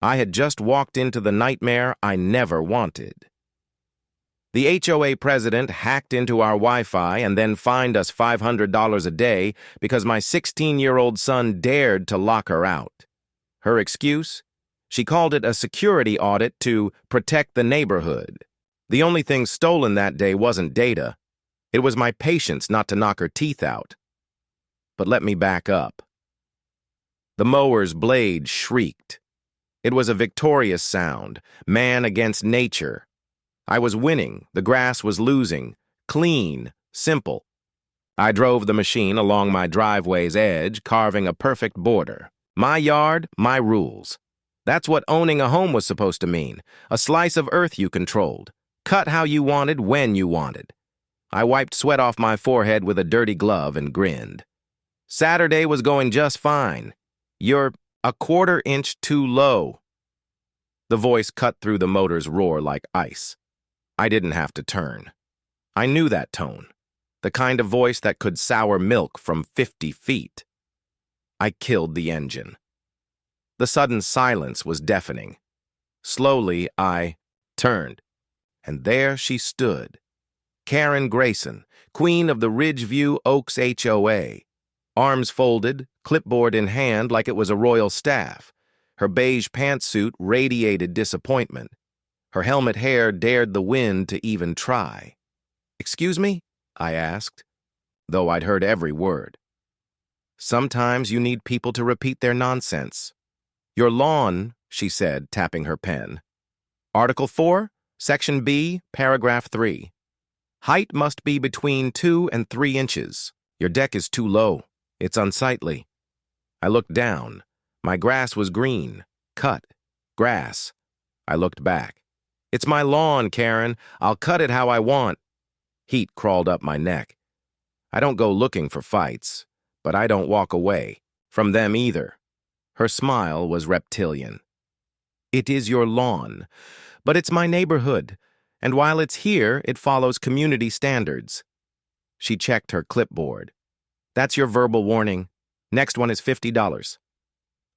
I had just walked into the nightmare I never wanted. The HOA president hacked into our Wi-Fi and then fined us $500 a day because my 16-year-old son dared to lock her out. Her excuse? She called it a security audit to protect the neighborhood. The only thing stolen that day wasn't data. It was my patience not to knock her teeth out. But let me back up. The mower's blade shrieked. It was a victorious sound, man against nature. I was winning, the grass was losing, clean, simple. I drove the machine along my driveway's edge, carving a perfect border. My yard, my rules. That's what owning a home was supposed to mean, a slice of earth you controlled. Cut how you wanted, when you wanted. I wiped sweat off my forehead with a dirty glove and grinned. Saturday was going just fine. You're a quarter inch too low. The voice cut through the motor's roar like ice. I didn't have to turn. I knew that tone, the kind of voice that could sour milk from 50 feet. I killed the engine. The sudden silence was deafening. Slowly, I turned, and there she stood. Karen Grayson, queen of the Ridgeview Oaks HOA. Arms folded, clipboard in hand like it was a royal staff. Her beige pantsuit radiated disappointment. Her helmet hair dared the wind to even try. "Excuse me?" I asked, though I'd heard every word. Sometimes you need people to repeat their nonsense. "Your lawn," she said, tapping her pen. "Article 4, Section B, Paragraph 3. Height must be between 2 and 3 inches. Your deck is too low. It's unsightly." I looked down. My grass was green. Cut. Grass. I looked back. "It's my lawn, Karen. I'll cut it how I want." Heat crawled up my neck. I don't go looking for fights, but I don't walk away from them either. Her smile was reptilian. "It is your lawn, but it's my neighborhood, and while it's here, it follows community standards." She checked her clipboard. "That's your verbal warning. Next one is $50.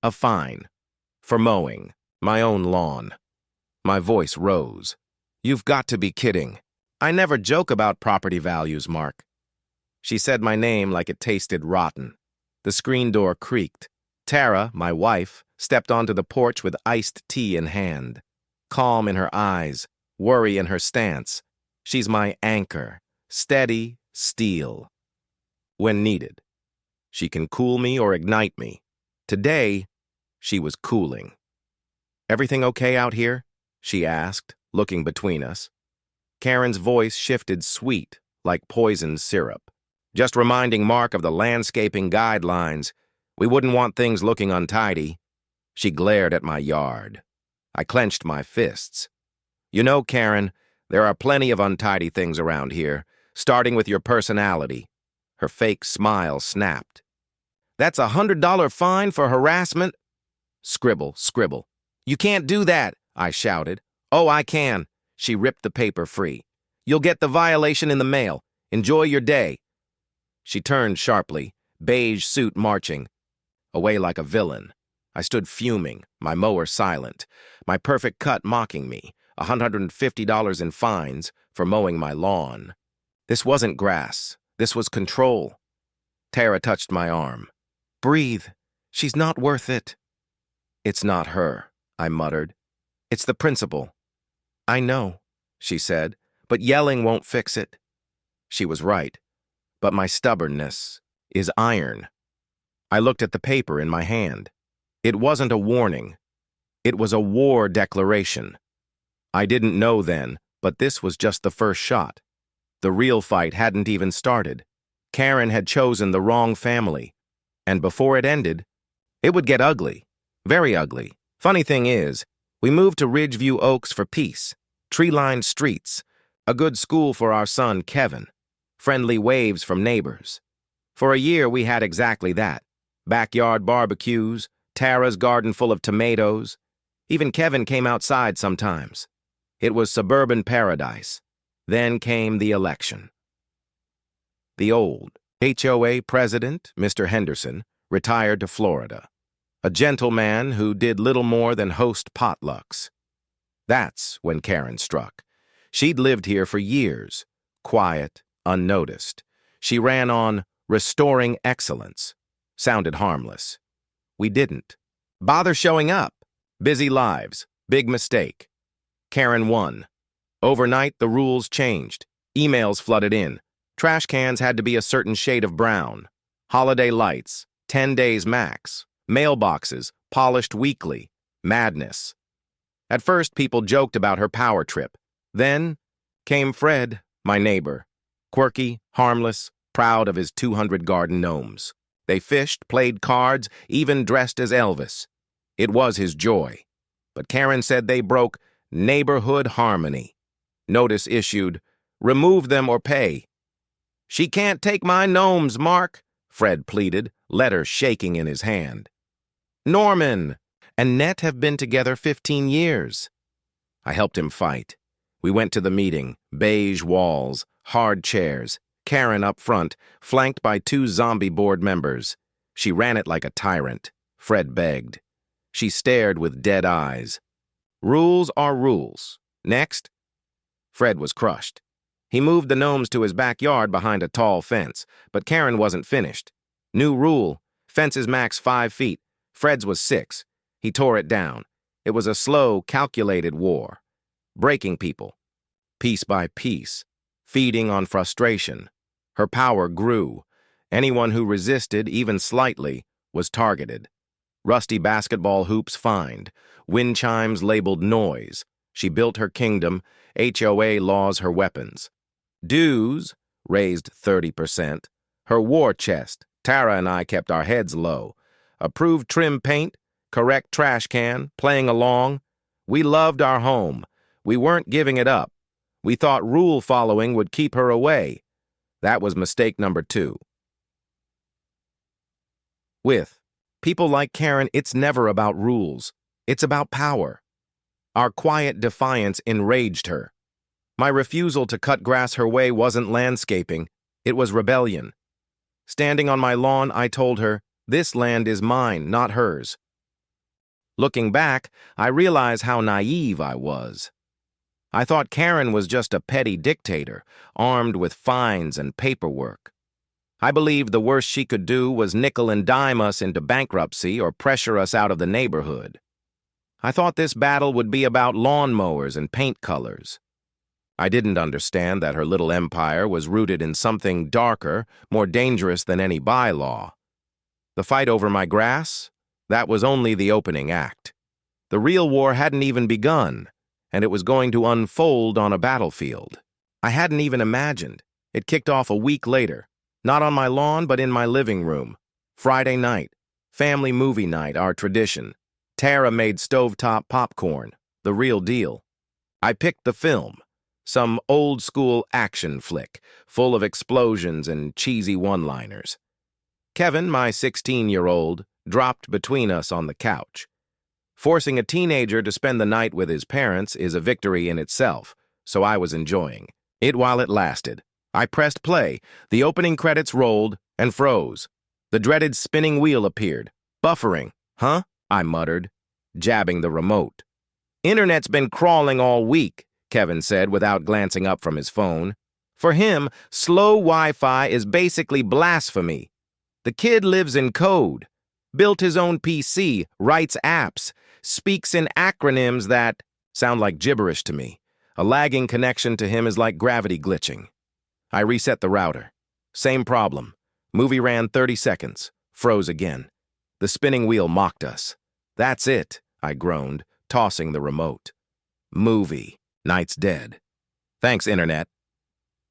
A fine. For mowing my own lawn." My voice rose. "You've got to be kidding. I never joke about property values, Mark." She said my name like it tasted rotten. The screen door creaked. Tara, my wife, stepped onto the porch with iced tea in hand. Calm in her eyes, worry in her stance. She's my anchor, steady, steel. When needed. She can cool me or ignite me. Today, she was cooling. "Everything okay out here?" she asked, looking between us. Karen's voice shifted sweet, like poisoned syrup. "Just reminding Mark of the landscaping guidelines. We wouldn't want things looking untidy." She glared at my yard. I clenched my fists. "You know, Karen, there are plenty of untidy things around here, starting with your personality." Her fake smile snapped. "That's a $100 fine for harassment?" Scribble, scribble. "You can't do that," I shouted. "Oh, I can." She ripped the paper free. "You'll get the violation in the mail. Enjoy your day." She turned sharply, beige suit marching. Away like a villain. I stood fuming, my mower silent, my perfect cut mocking me, $150 in fines for mowing my lawn. This wasn't grass. This was control. Tara touched my arm. "Breathe. She's not worth it." "It's not her," I muttered. "It's the principal." "I know," she said, "but yelling won't fix it." She was right, but my stubbornness is iron. I looked at the paper in my hand. It wasn't a warning. It was a war declaration. I didn't know then, but this was just the first shot. The real fight hadn't even started. Karen had chosen the wrong family. And before it ended, it would get ugly. Very ugly. Funny thing is, we moved to Ridgeview Oaks for peace, tree-lined streets, a good school for our son, Kevin, friendly waves from neighbors. For a year, we had exactly that. Backyard barbecues, Tara's garden full of tomatoes. Even Kevin came outside sometimes. It was suburban paradise. Then came the election. The old HOA president, Mr. Henderson, retired to Florida. a gentleman who did little more than host potlucks. That's when Karen struck. She'd lived here for years, quiet, unnoticed. She ran on restoring excellence. Sounded harmless. We didn't. Bother showing up. Busy lives. Big mistake. Karen won. Overnight, the rules changed. Emails flooded in. Trash cans had to be a certain shade of brown. Holiday lights, 10 days max. Mailboxes, polished weekly. Madness. At first, people joked about her power trip. Then came Fred, my neighbor. Quirky, harmless, proud of his 200 garden gnomes. They fished, played cards, even dressed as Elvis. It was his joy. But Karen said they broke neighborhood harmony. Notice issued, remove them or pay. She can't take my gnomes, Mark, Fred pleaded, letter shaking in his hand. Norman and Net have been together 15 years. I helped him fight. We went to the meeting, beige walls, hard chairs, Karen up front, flanked by 2 zombie board members. She ran it like a tyrant. Fred begged. She stared with dead eyes. Rules are rules. Next. Fred was crushed. He moved the gnomes to his backyard behind a tall fence, but Karen wasn't finished. New rule, fences max 5 feet. Fred's was 6. He tore it down. It was a slow, calculated war. Breaking people, piece by piece, feeding on frustration. Her power grew. Anyone who resisted, even slightly, was targeted. Rusty basketball hoops fined. Wind chimes labeled noise. She built her kingdom. HOA laws her weapons. Dues raised 30%. Her war chest. Tara and I kept our heads low. Approved trim paint, correct trash can, playing along. We loved our home. We weren't giving it up. We thought rule following would keep her away. That was mistake number 2. With people like Karen, it's never about rules. It's about power. Our quiet defiance enraged her. My refusal to cut grass her way wasn't landscaping. It was rebellion. Standing on my lawn, I told her, this land is mine, not hers. Looking back, I realize how naive I was. I thought Karen was just a petty dictator, armed with fines and paperwork. I believed the worst she could do was nickel and dime us into bankruptcy or pressure us out of the neighborhood. I thought this battle would be about lawnmowers and paint colors. I didn't understand that her little empire was rooted in something darker, more dangerous than any bylaw. The fight over my grass? That was only the opening act. The real war hadn't even begun, and it was going to unfold on a battlefield. I hadn't even imagined. It kicked off a week later, not on my lawn, but in my living room. Friday night, family movie night, our tradition. Tara made stovetop popcorn, the real deal. I picked the film, some old-school action flick, full of explosions and cheesy one-liners. Kevin, my 16-year-old, dropped between us on the couch. Forcing a teenager to spend the night with his parents is a victory in itself, so I was enjoying it while it lasted. I pressed play, the opening credits rolled, and froze. The dreaded spinning wheel appeared. Buffering. Huh? I muttered, jabbing the remote. Internet's been crawling all week, Kevin said without glancing up from his phone. For him, slow Wi-Fi is basically blasphemy. The kid lives in code, built his own PC, writes apps, speaks in acronyms that sound like gibberish to me. A lagging connection to him is like gravity glitching. I reset the router. Same problem. Movie ran 30 seconds. Froze again. The spinning wheel mocked us. That's it, I groaned, tossing the remote. Movie. Night's dead. Thanks, Internet.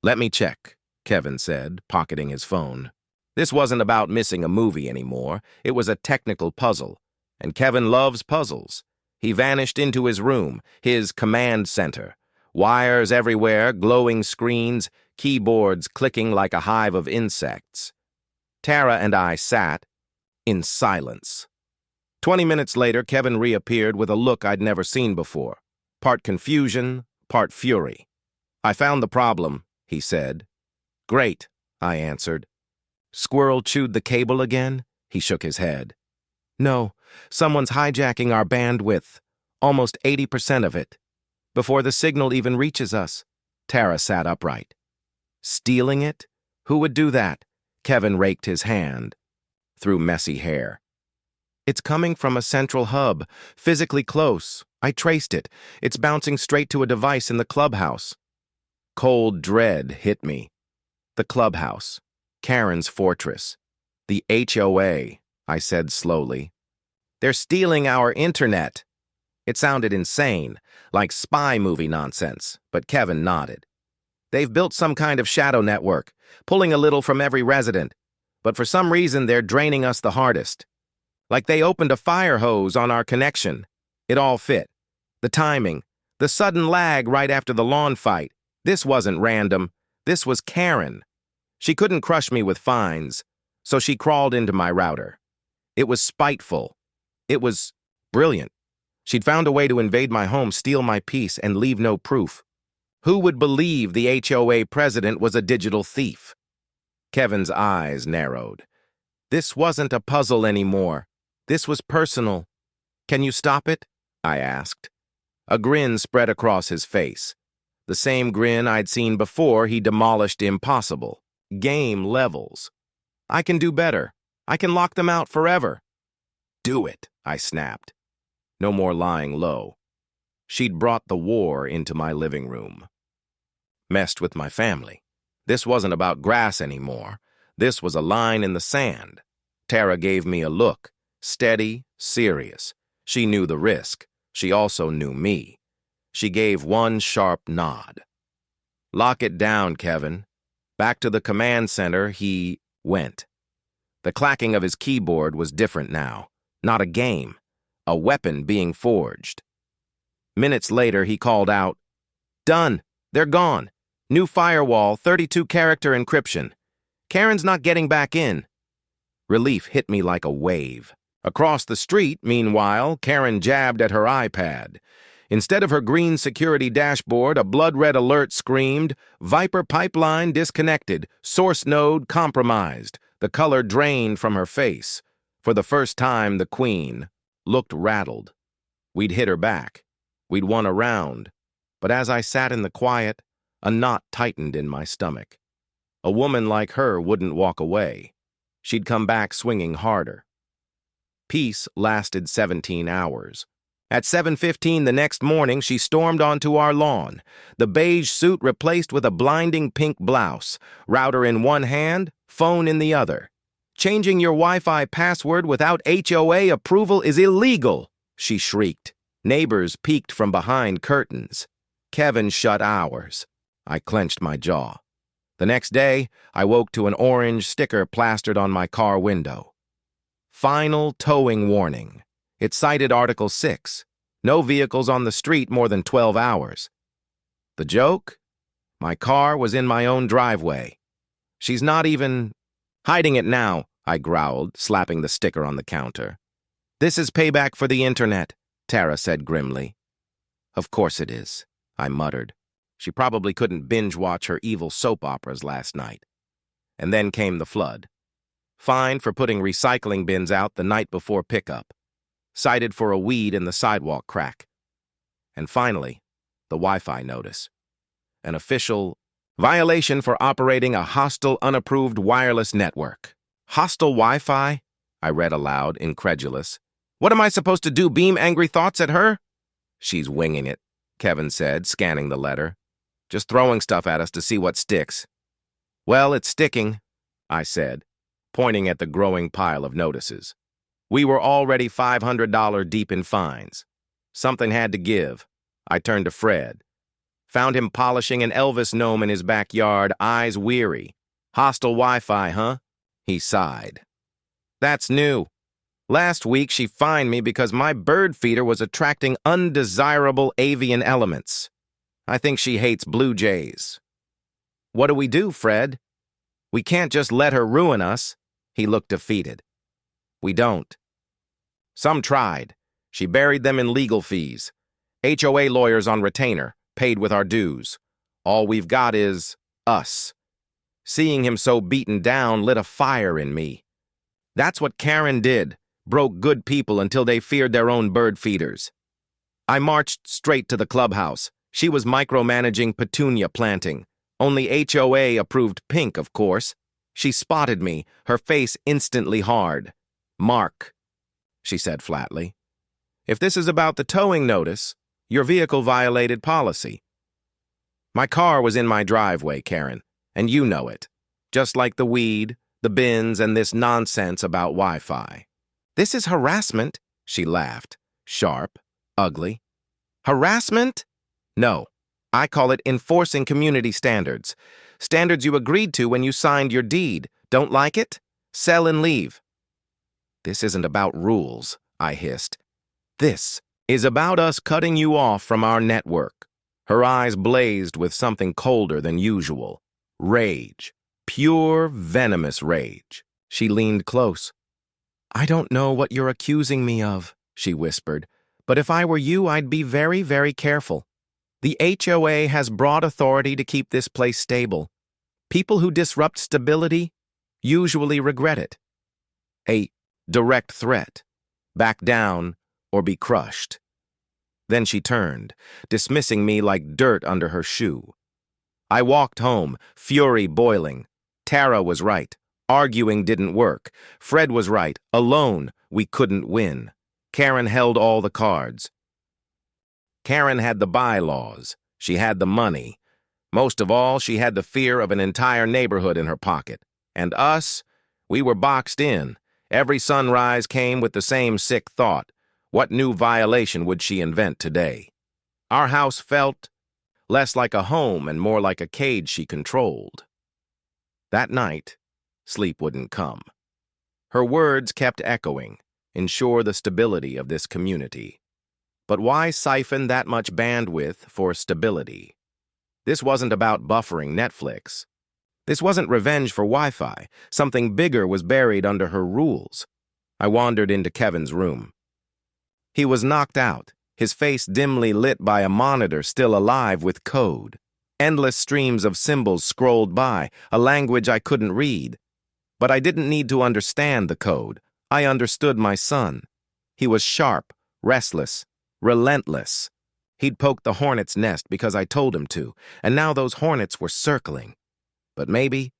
Let me check, Kevin said, pocketing his phone. This wasn't about missing a movie anymore. It was a technical puzzle. And Kevin loves puzzles. He vanished into his room, his command center. Wires everywhere, glowing screens, keyboards clicking like a hive of insects. Tara and I sat in silence. 20 minutes later, Kevin reappeared with a look I'd never seen before. Part confusion, part fury. I found the problem, he said. Great, I answered. Squirrel chewed the cable again? He shook his head. No, Someone's hijacking our bandwidth, almost 80% of it. Before the signal even reaches us. Tara sat upright. Stealing it? Who would do that? Kevin raked his hand through messy hair. It's coming from a central hub, physically close. I traced it. It's bouncing straight to a device in the clubhouse. Cold dread hit me. The clubhouse. Karen's fortress. The HOA, I said slowly. They're stealing our internet. It sounded insane, like spy movie nonsense, but Kevin nodded. They've built some kind of shadow network, pulling a little from every resident, but for some reason they're draining us the hardest. Like they opened a fire hose on our connection. It all fit. The timing, the sudden lag right after the lawn fight. This wasn't random. This was Karen. She couldn't crush me with fines, so she crawled into my router. It was spiteful. It was brilliant. She'd found a way to invade my home, steal my peace, and leave no proof. Who would believe the HOA president was a digital thief? Kevin's eyes narrowed. This wasn't a puzzle anymore. This was personal. Can you stop it? I asked. A grin spread across his face. The same grin I'd seen before he demolished impossible. Game levels. I can do better. I can lock them out forever. Do it, I snapped. No more lying low. She'd brought the war into my living room. Messed with my family. This wasn't about grass anymore. This was a line in the sand. Tara gave me a look. Steady, serious. She knew the risk. She also knew me. She gave one sharp nod. Lock it down, Kevin. Back to the command center he went. The clacking of his keyboard was different now. Not a game. A weapon being forged. Minutes later, he called out, "Done. They're gone. New firewall, 32-character encryption. Karen's not getting back in." Relief hit me like a wave. Across the street, meanwhile, Karen jabbed at her iPad. Instead of her green security dashboard, a blood-red alert screamed, "Viper pipeline disconnected. Source node compromised." The color drained from her face. For the first time, the queen looked rattled. We'd hit her back. We'd won a round. But as I sat in the quiet, a knot tightened in my stomach. A woman like her wouldn't walk away. She'd come back swinging harder. Peace lasted 17 hours. At 7:15 the next morning, she stormed onto our lawn, the beige suit replaced with a blinding pink blouse, router in one hand, phone in the other. "Changing your Wi-Fi password without HOA approval is illegal," she shrieked. Neighbors peeked from behind curtains. Kevin shut ours. I clenched my jaw. The next day, I woke to an orange sticker plastered on my car window. Final towing warning. It cited Article 6. No vehicles on the street more than 12 hours. The joke? My car was in my own driveway. She's not even hiding it now, I growled, slapping the sticker on the counter. "This is payback for the internet," Tara said grimly. "Of course it is," I muttered. She probably couldn't binge-watch her evil soap operas last night. And then came the flood. Fined for putting recycling bins out the night before pickup. Cited for a weed in the sidewalk crack. And finally, the Wi-Fi notice. An official violation for operating a hostile, unapproved wireless network. "Hostile Wi-Fi?" I read aloud, incredulous. "What am I supposed to do, beam angry thoughts at her?" "She's winging it," Kevin said, scanning the letter. "Just throwing stuff at us to see what sticks." "Well, it's sticking," I said, pointing at the growing pile of notices. We were already $500 deep in fines. Something had to give. I turned to Fred. Found him polishing an Elvis gnome in his backyard, eyes weary. "Hostile Wi-Fi, huh?" He sighed. "That's new. Last week she fined me because my bird feeder was attracting undesirable avian elements. I think she hates blue jays." "What do we do, Fred?" "We can't just let her ruin us." He looked defeated. "We don't." "Some tried. She buried them in legal fees. HOA lawyers on retainer, paid with our dues. All we've got is us." Seeing him so beaten down lit a fire in me. "That's what Karen did. broke good people until they feared their own bird feeders. I marched straight to the clubhouse. She was micromanaging petunia planting. Only HOA approved pink, of course. She spotted me, her face instantly hard. "Mark," she said flatly. "If this is about the towing notice, your vehicle violated policy." My car was in my driveway, Karen, and you know it. Just like the weed, the bins, and this nonsense about Wi-Fi. "This is harassment," she laughed. Sharp, ugly. "Harassment? No. I call it enforcing community standards. Standards you agreed to when you signed your deed. Don't like it? Sell and leave." "This isn't about rules," I hissed. "This is about us cutting you off from our network." Her eyes blazed with something colder than usual. Rage. Pure, venomous rage. She leaned close. "I don't know what you're accusing me of," she whispered, "but if I were you, I'd be very, very careful. The HOA has broad authority to keep this place stable. People who disrupt stability usually regret it. A direct threat. Back down or be crushed." Then she turned, dismissing me like dirt under her shoe. I walked home, fury boiling. Tara was right. Arguing didn't work. Fred was right. Alone, we couldn't win. Karen held all the cards. Karen had the bylaws. She had the money. Most of all, she had the fear of an entire neighborhood in her pocket. And us, we were boxed in. Every sunrise came with the same sick thought. What new violation would she invent today? Our house felt less like a home and more like a cage she controlled. That night, sleep wouldn't come. Her words kept echoing, "Ensure the stability of this community." But why siphon that much bandwidth for stability? This wasn't about buffering Netflix. This wasn't revenge for Wi-Fi. Something bigger was buried under her rules. I wandered into Kevin's room. He was knocked out, his face dimly lit by a monitor still alive with code. Endless streams of symbols scrolled by, a language I couldn't read. But I didn't need to understand the code. I understood my son. He was sharp, restless, relentless. He'd poked the hornet's nest because I told him to, and now those hornets were circling. But maybe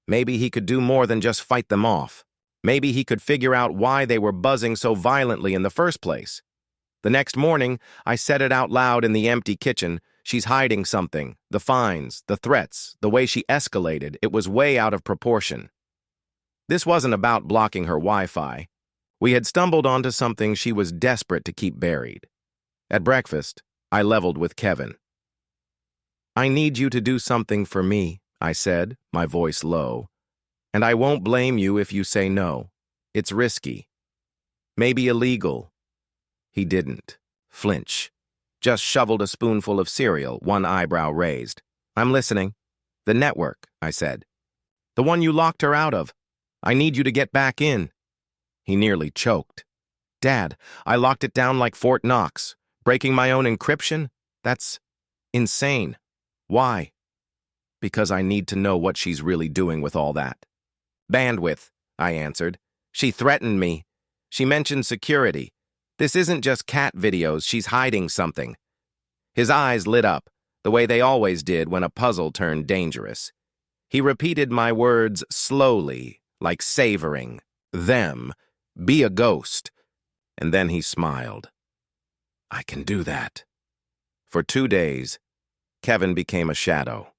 he could do more than just fight them off. Maybe he could figure out why they were buzzing so violently in the first place. The next morning, I said it out loud in the empty kitchen. She's hiding something. The fines, the threats, the way she escalated, it was way out of proportion. This wasn't about blocking her Wi-Fi. We had stumbled onto something she was desperate to keep buried. At breakfast, I leveled with Kevin. "I need you to do something for me," I said, my voice low. "And I won't blame you if you say no. It's risky. Maybe illegal." He didn't flinch. Just shoveled a spoonful of cereal, one eyebrow raised. "I'm listening." "The network," I said. "The one you locked her out of. I need you to get back in." He nearly choked. "Dad, I locked it down like Fort Knox. Breaking my own encryption? That's insane." "Why?" "Because I need to know what she's really doing with all that." "Bandwidth," I answered. "She threatened me. She mentioned security. This isn't just cat videos, she's hiding something." His eyes lit up, the way they always did when a puzzle turned dangerous. He repeated my words slowly, like savoring them. "Be a ghost." And then he smiled. "I can do that." For 2 days, Kevin became a shadow.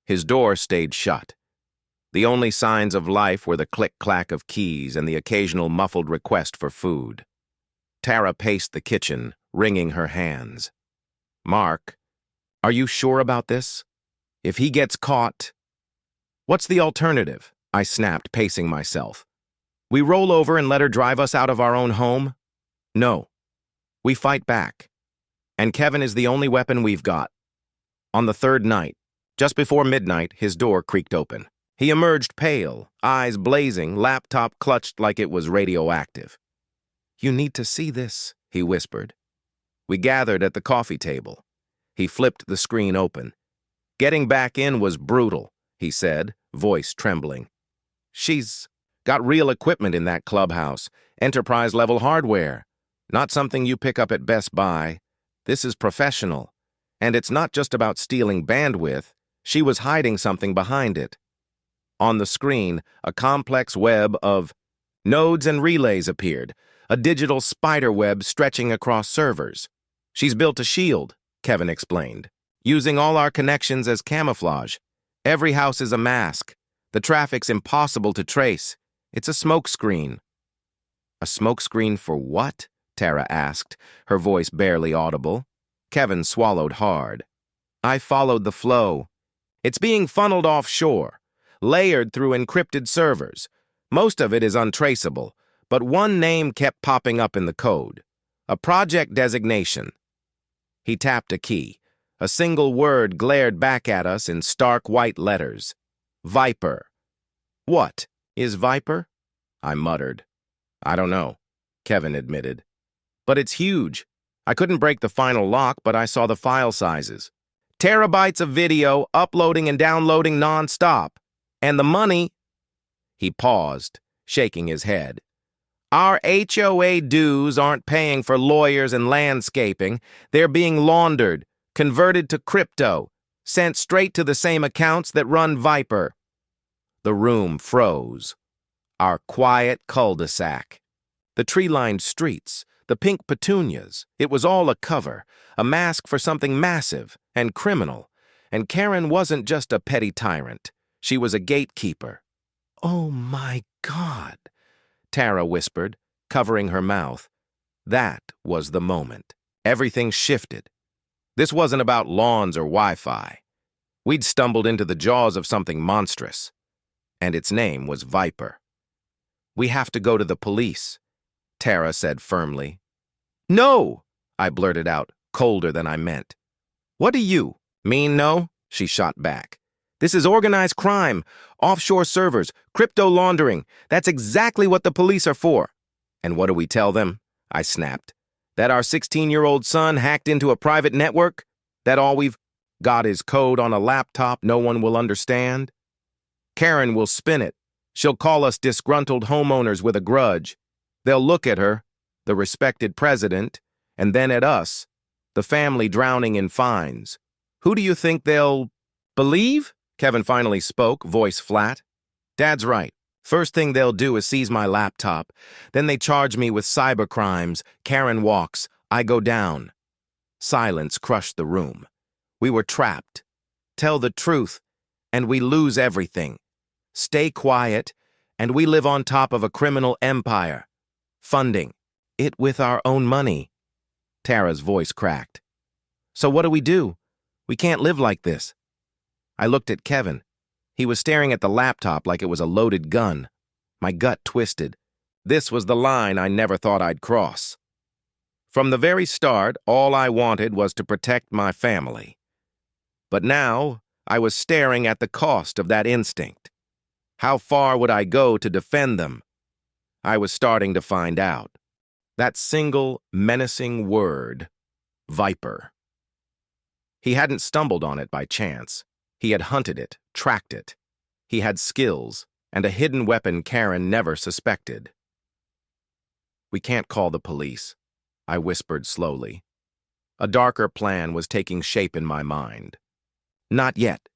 His door stayed shut. The only signs of life were the click-clack of keys and the occasional muffled request for food. Tara paced the kitchen, wringing her hands. "Mark, are you sure about this? If he gets caught—" "What's the alternative?" I snapped, pacing myself. "We roll over and let her drive us out of our own home? No. We fight back. And Kevin is the only weapon we've got." On the third night, just before midnight, his door creaked open. He emerged pale, eyes blazing, laptop clutched like it was radioactive. "You need to see this," he whispered. We gathered at the coffee table. He flipped the screen open. "Getting back in was brutal," he said, voice trembling. "She's got real equipment in that clubhouse. Enterprise-level hardware. Not something you pick up at Best Buy. This is professional. And it's not just about stealing bandwidth. She was hiding something behind it. On the screen, a complex web of nodes and relays appeared, a digital spider web stretching across servers. She's built a shield, Kevin explained, using all our connections as camouflage. Every house is a mask. The traffic's impossible to trace. It's a smokescreen. A smokescreen for what? Tara asked, her voice barely audible. Kevin swallowed hard. I followed the flow. It's being funneled offshore, layered through encrypted servers. Most of it is untraceable, but one name kept popping up in the code. A project designation. He tapped a key. A single word glared back at us in stark white letters. Viper. What is Viper? I muttered. I don't know, Kevin admitted. But it's huge. I couldn't break the final lock, but I saw the file sizes. Terabytes of video, uploading and downloading non-stop. And the money... He paused, shaking his head. Our HOA dues aren't paying for lawyers and landscaping. They're being laundered, converted to crypto, sent straight to the same accounts that run Viper. The room froze. Our quiet cul-de-sac. The tree-lined streets, the pink petunias. It was all a cover, a mask for something massive and criminal. And Karen wasn't just a petty tyrant. She was a gatekeeper. Oh my God, Tara whispered, covering her mouth. That was the moment. Everything shifted. This wasn't about lawns or Wi-Fi. We'd stumbled into the jaws of something monstrous. And its name was Viper. We have to go to the police, Tara said firmly. No, I blurted out, colder than I meant. What do you mean no? She shot back. This is organized crime, offshore servers, crypto laundering. That's exactly what the police are for. And what do we tell them? I snapped. That our 16-year-old son hacked into a private network? That all we've got is code on a laptop no one will understand? Karen will spin it. She'll call us disgruntled homeowners with a grudge. They'll look at her, the respected president, and then at us, the family drowning in fines. Who do you think they'll believe? Kevin finally spoke, voice flat. Dad's right. First thing they'll do is seize my laptop. Then they charge me with cybercrimes. Karen walks. I go down. Silence crushed the room. We were trapped. Tell the truth, and we lose everything. Stay quiet, and we live on top of a criminal empire. Funding it with our own money. Tara's voice cracked. So what do? We can't live like this. I looked at Kevin. He was staring at the laptop like it was a loaded gun. My gut twisted. This was the line I never thought I'd cross. From the very start, all I wanted was to protect my family. But now, I was staring at the cost of that instinct. How far would I go to defend them? I was starting to find out. That single, menacing word, Viper. He hadn't stumbled on it by chance. He had hunted it, tracked it. He had skills, and a hidden weapon Karen never suspected. We can't call the police, I whispered slowly. A darker plan was taking shape in my mind. Not yet.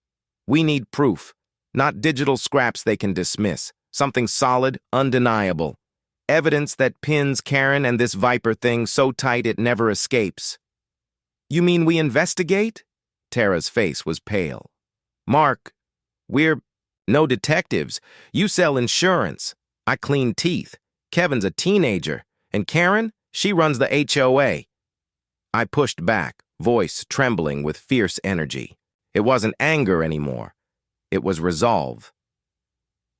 We need proof, not digital scraps they can dismiss. Something solid, undeniable. Evidence that pins Karen and this Viper thing so tight it never escapes. You mean we investigate? Tara's face was pale. Mark, we're no detectives. You sell insurance. I clean teeth. Kevin's a teenager. And Karen, she runs the HOA. I pushed back, voice trembling with fierce energy. It wasn't anger anymore. It was resolve.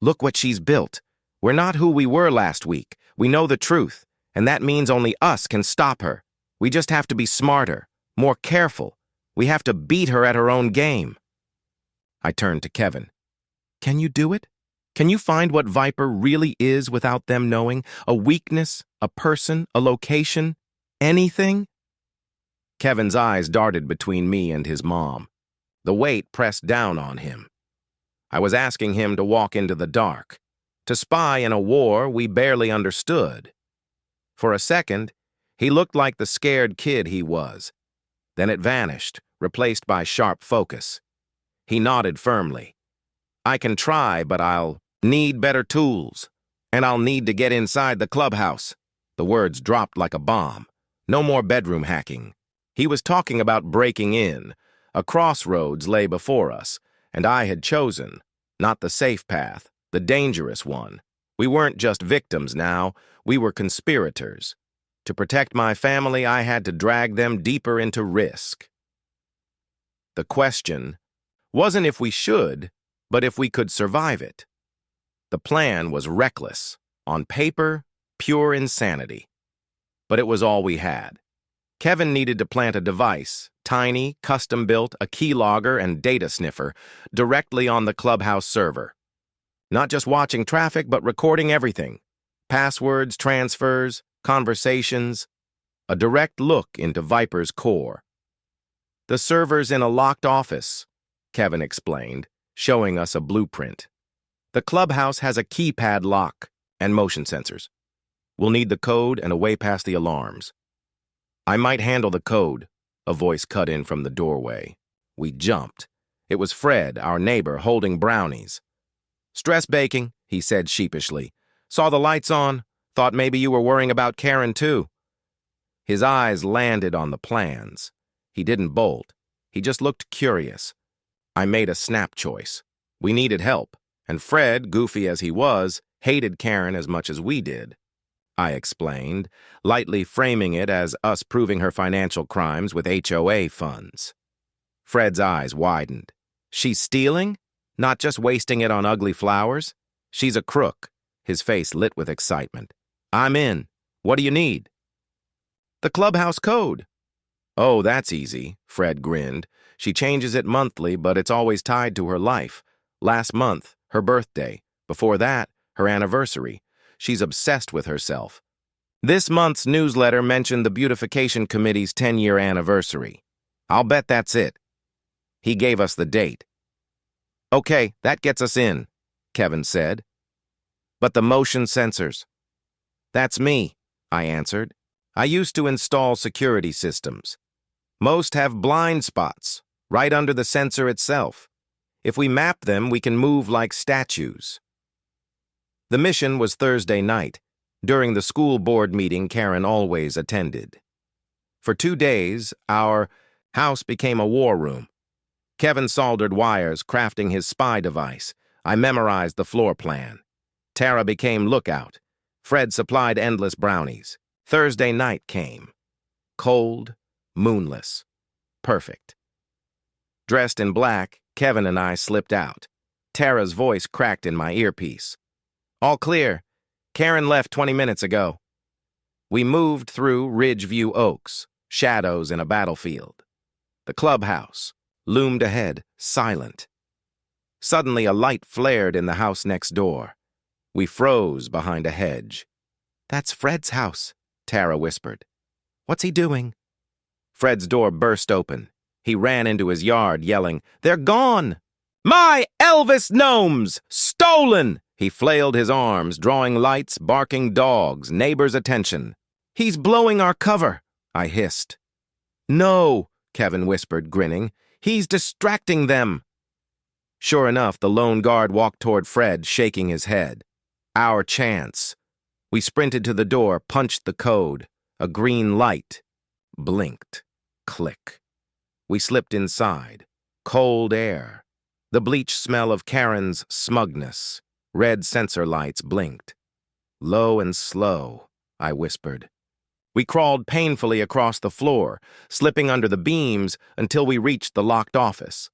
Look what she's built. We're not who we were last week. We know the truth, and that means only us can stop her. We just have to be smarter, more careful. We have to beat her at her own game. I turned to Kevin. Can you do it? Can you find what Viper really is without them knowing? A weakness, a person, a location, anything? Kevin's eyes darted between me and his mom. The weight pressed down on him. I was asking him to walk into the dark, to spy in a war we barely understood. For a second, he looked like the scared kid he was. Then it vanished, replaced by sharp focus. He nodded firmly. I can try, but I'll need better tools. And I'll need to get inside the clubhouse. The words dropped like a bomb. No more bedroom hacking. He was talking about breaking in. A crossroads lay before us, and I had chosen, not the safe path, the dangerous one. We weren't just victims now, we were conspirators. To protect my family, I had to drag them deeper into risk. The question wasn't if we should, but if we could survive it. The plan was reckless, on paper, pure insanity. But it was all we had. Kevin needed to plant a device, tiny, custom-built, a keylogger and data sniffer, directly on the clubhouse server. Not just watching traffic, but recording everything. Passwords, transfers, conversations. A direct look into Viper's core. The server's in a locked office, Kevin explained, showing us a blueprint. The clubhouse has a keypad lock and motion sensors. We'll need the code and a way past the alarms. I might handle the code, a voice cut in from the doorway. We jumped. It was Fred, our neighbor, holding brownies. Stress baking, he said sheepishly. Saw the lights on, thought maybe you were worrying about Karen too. His eyes landed on the plans. He didn't bolt. He just looked curious. I made a snap choice. We needed help, and Fred, goofy as he was, hated Karen as much as we did. I explained, lightly framing it as us proving her financial crimes with HOA funds. Fred's eyes widened. She's stealing? Not just wasting it on ugly flowers? She's a crook. His face lit with excitement. I'm in. What do you need? The clubhouse code. Oh, that's easy, Fred grinned. She changes it monthly, but it's always tied to her life. Last month, her birthday. Before that, her anniversary. She's obsessed with herself. This month's newsletter mentioned the Beautification Committee's 10-year anniversary. I'll bet that's it. He gave us the date. Okay, that gets us in, Kevin said. But the motion sensors. That's me, I answered. I used to install security systems. Most have blind spots, right under the sensor itself. If we map them, we can move like statues. The mission was Thursday night, during the school board meeting Karen always attended. For 2 days, our house became a war room. Kevin soldered wires, crafting his spy device. I memorized the floor plan. Tara became lookout. Fred supplied endless brownies. Thursday night came. Cold, moonless. Perfect. Dressed in black, Kevin and I slipped out. Tara's voice cracked in my earpiece. All clear. Karen left 20 minutes ago. We moved through Ridgeview Oaks, shadows in a battlefield. The clubhouse loomed ahead, silent. Suddenly a light flared in the house next door. We froze behind a hedge. That's Fred's house, Tara whispered. What's he doing? Fred's door burst open. He ran into his yard, yelling, They're gone! My Elvis gnomes! Stolen! He flailed his arms, drawing lights, barking dogs, neighbors' attention. He's blowing our cover, I hissed. No, Kevin whispered, grinning. He's distracting them. Sure enough, the lone guard walked toward Fred, shaking his head. Our chance. We sprinted to the door, punched the code. A green light blinked. Click. We slipped inside. Cold air. The bleach smell of Karen's smugness. Red sensor lights blinked. Low and slow, I whispered. We crawled painfully across the floor, slipping under the beams until we reached the locked office.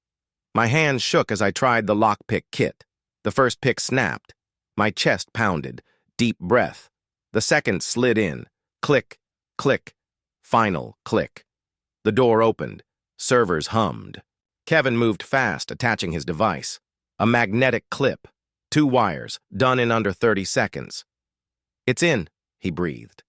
My hands shook as I tried the lockpick kit. The first pick snapped. My chest pounded. Deep breath. The second slid in. Click, click. Final click. The door opened. Servers hummed. Kevin moved fast, attaching his device. A magnetic clip. 2 wires, done in under 30 seconds. It's in, he breathed.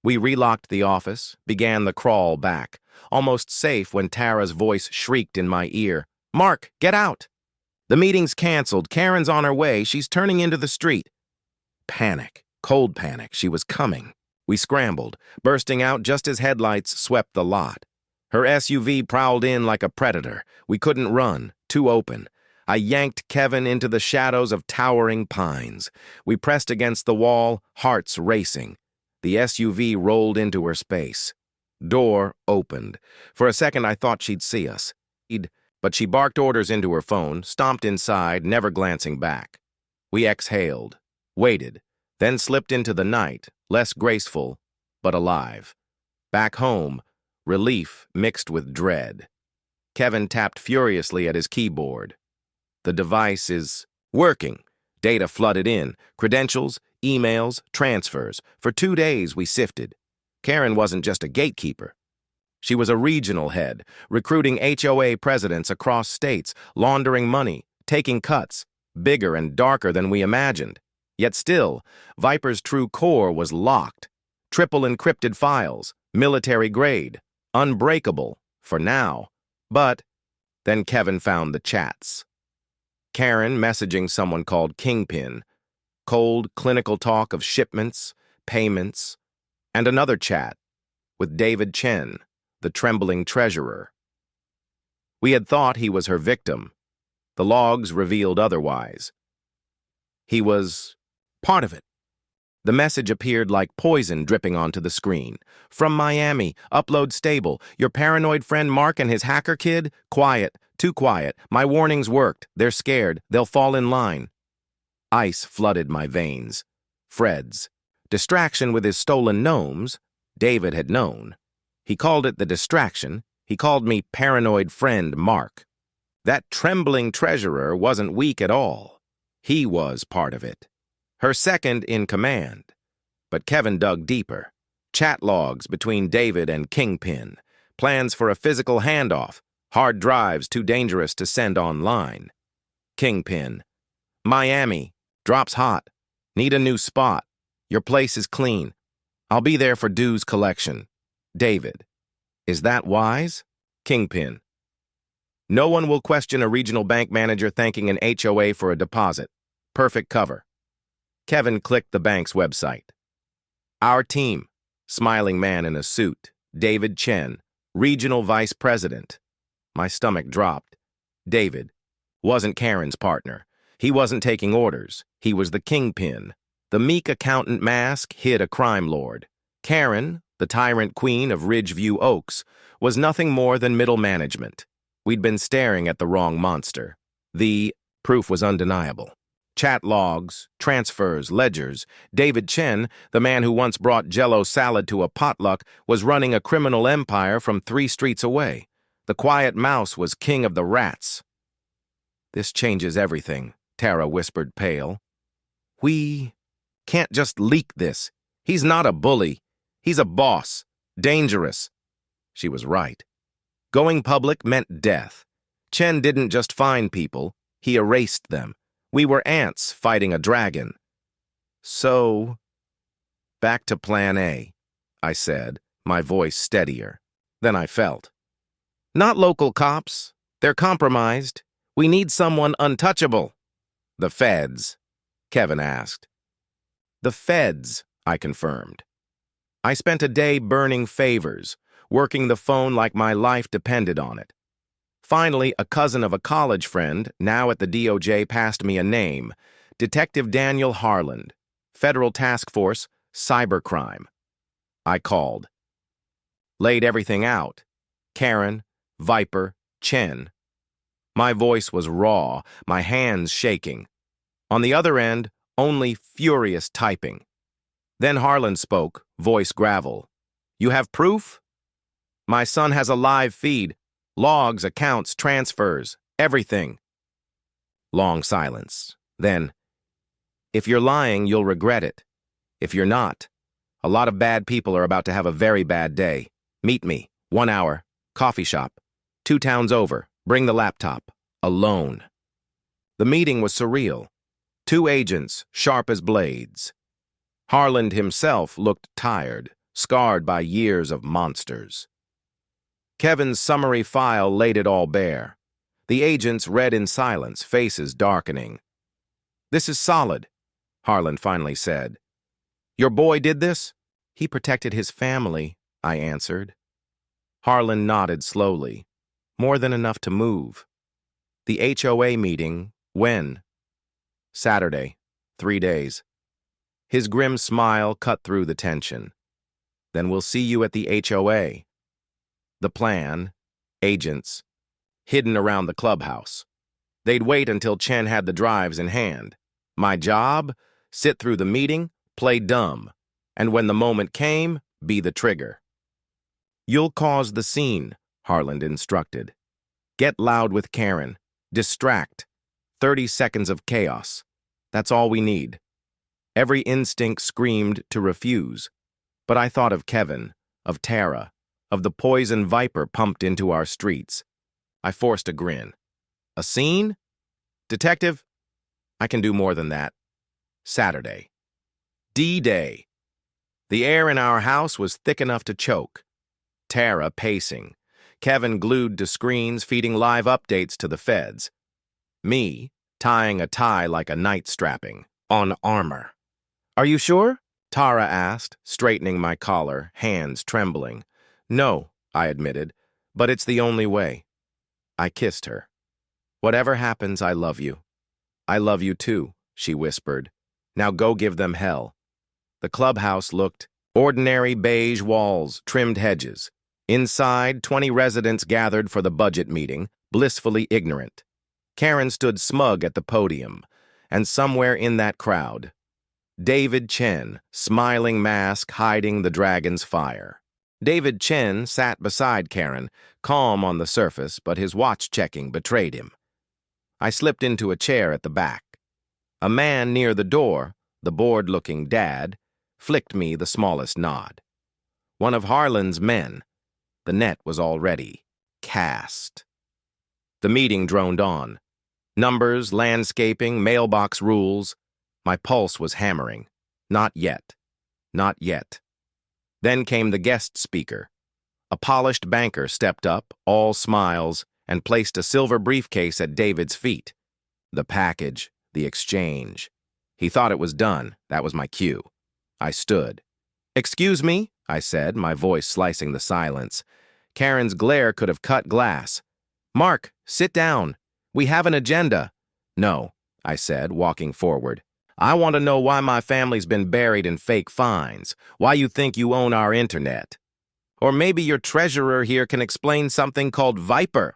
We relocked the office, began the crawl back, almost safe when Tara's voice shrieked in my ear. Mark, get out! The meeting's canceled. Karen's on her way. She's turning into the street. Panic, cold panic. She was coming. We scrambled, bursting out just as headlights swept the lot. Her SUV prowled in like a predator. We couldn't run, too open. I yanked Kevin into the shadows of towering pines. We pressed against the wall, hearts racing. The SUV rolled into her space. Door opened. For a second, I thought she'd see us. But she barked orders into her phone, stomped inside, never glancing back. We exhaled, waited, then slipped into the night, less graceful, but alive. Back home, relief mixed with dread. Kevin tapped furiously at his keyboard. The device is working. Data flooded in. Credentials, emails, transfers. For 2 days, we sifted. Karen wasn't just a gatekeeper. She was a regional head, recruiting HOA presidents across states, laundering money, taking cuts, bigger and darker than we imagined. Yet still, Viper's true core was locked. Triple encrypted files, military grade, unbreakable, for now. But then Kevin found the chats. Karen messaging someone called Kingpin, cold, clinical talk of shipments, payments, and another chat with David Chen, the trembling treasurer. We had thought he was her victim. The logs revealed otherwise. He was part of it. The message appeared like poison dripping onto the screen. From Miami, upload stable. Your paranoid friend Mark and his hacker kid? Quiet, too quiet. My warnings worked. They're scared. They'll fall in line. Ice flooded my veins. Fred's distraction with his stolen gnomes, David had known. He called it the distraction. He called me paranoid friend Mark. That trembling treasurer wasn't weak at all. He was part of it. Her second in command. But Kevin dug deeper. Chat logs between David and Kingpin. Plans for a physical handoff. Hard drives too dangerous to send online. Kingpin. Miami. Drops hot. Need a new spot. Your place is clean. I'll be there for dues collection. David. Is that wise? Kingpin. No one will question a regional bank manager thanking an HOA for a deposit. Perfect cover. Kevin clicked the bank's website. Our team. Smiling man in a suit. David Chen. Regional vice president. My stomach dropped. David wasn't Karen's partner. He wasn't taking orders. He was the kingpin. The meek accountant mask hid a crime lord. Karen, the tyrant queen of Ridgeview Oaks, was nothing more than middle management. We'd been staring at the wrong monster. The proof was undeniable. Chat logs, transfers, ledgers. David Chen, the man who once brought Jell-O salad to a potluck, was running a criminal empire from 3 streets away. The quiet mouse was king of the rats. This changes everything, Tara whispered, pale. We can't just leak this. He's not a bully. He's a boss. Dangerous. She was right. Going public meant death. Chen didn't just find people. He erased them. We were ants fighting a dragon. So, back to plan A, I said, my voice steadier. Then I felt. Not local cops. They're compromised. We need someone untouchable. The feds, Kevin asked. The feds, I confirmed. I spent a day burning favors, working the phone like my life depended on it. Finally, a cousin of a college friend, now at the DOJ, passed me a name, Detective Daniel Harland, Federal Task Force, Cybercrime. I called. Laid everything out. Karen, Viper, Chen. My voice was raw, my hands shaking. On the other end, only furious typing. Then Harland spoke, voice gravel. You have proof? My son has a live feed. Logs, accounts, transfers, everything. Long silence. Then, if you're lying, you'll regret it. If you're not, a lot of bad people are about to have a very bad day. Meet me, 1 hour, coffee shop, 2 towns over, bring the laptop, alone. The meeting was surreal. 2 agents, sharp as blades. Harland himself looked tired, scarred by years of monsters. Kevin's summary file laid it all bare. The agents read in silence, faces darkening. This is solid, Harland finally said. Your boy did this? He protected his family, I answered. Harlan nodded slowly, more than enough to move. The HOA meeting, when? Saturday, 3 days. His grim smile cut through the tension. Then we'll see you at the HOA. The plan, agents, hidden around the clubhouse. They'd wait until Chen had the drives in hand. My job? Sit through the meeting, play dumb, and when the moment came, be the trigger. You'll cause the scene, Harlan instructed. Get loud with Karen. Distract. 30 seconds of chaos. That's all we need. Every instinct screamed to refuse. But I thought of Kevin, of Tara, of the poison viper pumped into our streets. I forced a grin. A scene? Detective? I can do more than that. Saturday. D-Day. The air in our house was thick enough to choke. Tara pacing. Kevin glued to screens feeding live updates to the feds. Me, tying a tie like a knight strapping, on armor. Are you sure? Tara asked, straightening my collar, hands trembling. No, I admitted, but it's the only way. I kissed her. Whatever happens, I love you. I love you too, she whispered. Now go give them hell. The clubhouse looked ordinary beige walls, trimmed hedges. Inside, 20 residents gathered for the budget meeting, blissfully ignorant. Karen stood smug at the podium, and somewhere in that crowd, David Chen, smiling mask hiding the dragon's fire. David Chen sat beside Karen, calm on the surface, but his watch checking betrayed him. I slipped into a chair at the back. A man near the door, the bored-looking dad, flicked me the smallest nod. One of Harlan's men. The net was already cast. The meeting droned on. Numbers, landscaping, mailbox rules. My pulse was hammering. Not yet. Not yet. Then came the guest speaker. A polished banker stepped up, all smiles, and placed a silver briefcase at David's feet. The package, the exchange. He thought it was done. That was my cue. I stood. Excuse me, I said, my voice slicing the silence. Karen's glare could have cut glass. Mark, sit down. We have an agenda. No, I said, walking forward. I want to know why my family's been buried in fake fines, why you think you own our internet. Or maybe your treasurer here can explain something called Viper.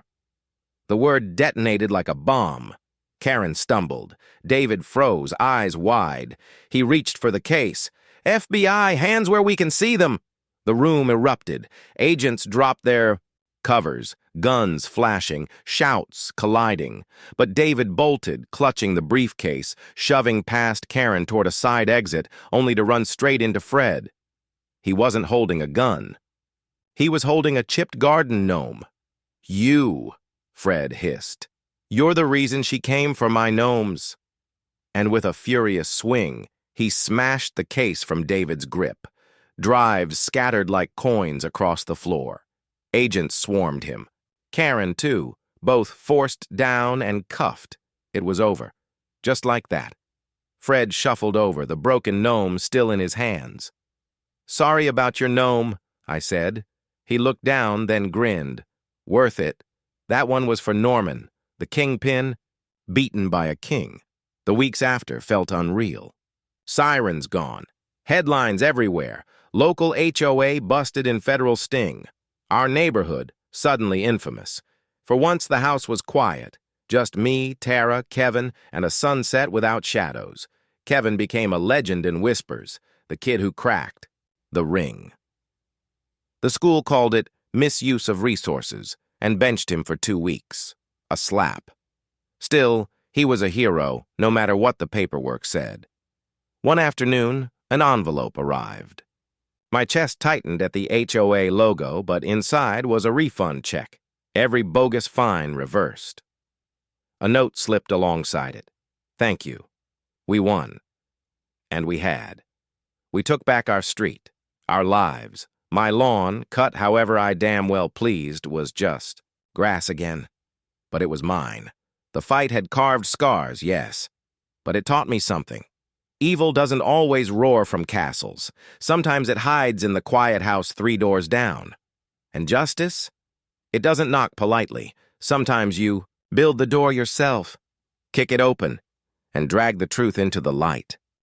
The word detonated like a bomb. Karen stumbled. David froze, eyes wide. He reached for the case. FBI, hands where we can see them. The room erupted. Agents dropped their covers, guns flashing, shouts colliding. But David bolted, clutching the briefcase, shoving past Karen toward a side exit, only to run straight into Fred. He wasn't holding a gun. He was holding a chipped garden gnome. You, Fred hissed. You're the reason she came for my gnomes. And with a furious swing, he smashed the case from David's grip. Drives scattered like coins across the floor. Agents swarmed him. Karen, too, both forced down and cuffed. It was over. Just like that. Fred shuffled over, the broken gnome still in his hands. Sorry about your gnome, I said. He looked down, then grinned. Worth it. That one was for Norman, the kingpin, beaten by a king. The weeks after felt unreal. Sirens gone. Headlines everywhere. Local HOA busted in federal sting. Our neighborhood, suddenly infamous. For once the house was quiet. Just me, Tara, Kevin, and a sunset without shadows. Kevin became a legend in whispers. The kid who cracked. The ring. The school called it misuse of resources and benched him for 2 weeks. A slap. Still, he was a hero, no matter what the paperwork said. One afternoon, an envelope arrived. My chest tightened at the HOA logo, but inside was a refund check. Every bogus fine reversed. A note slipped alongside it. Thank you. We won. And we had. We took back our street, our lives. My lawn, cut however I damn well pleased, was just grass again. But it was mine. The fight had carved scars, yes. But it taught me something. Evil doesn't always roar from castles. Sometimes it hides in the quiet house 3 doors down. And justice? It doesn't knock politely. Sometimes you build the door yourself, kick it open, and drag the truth into the light.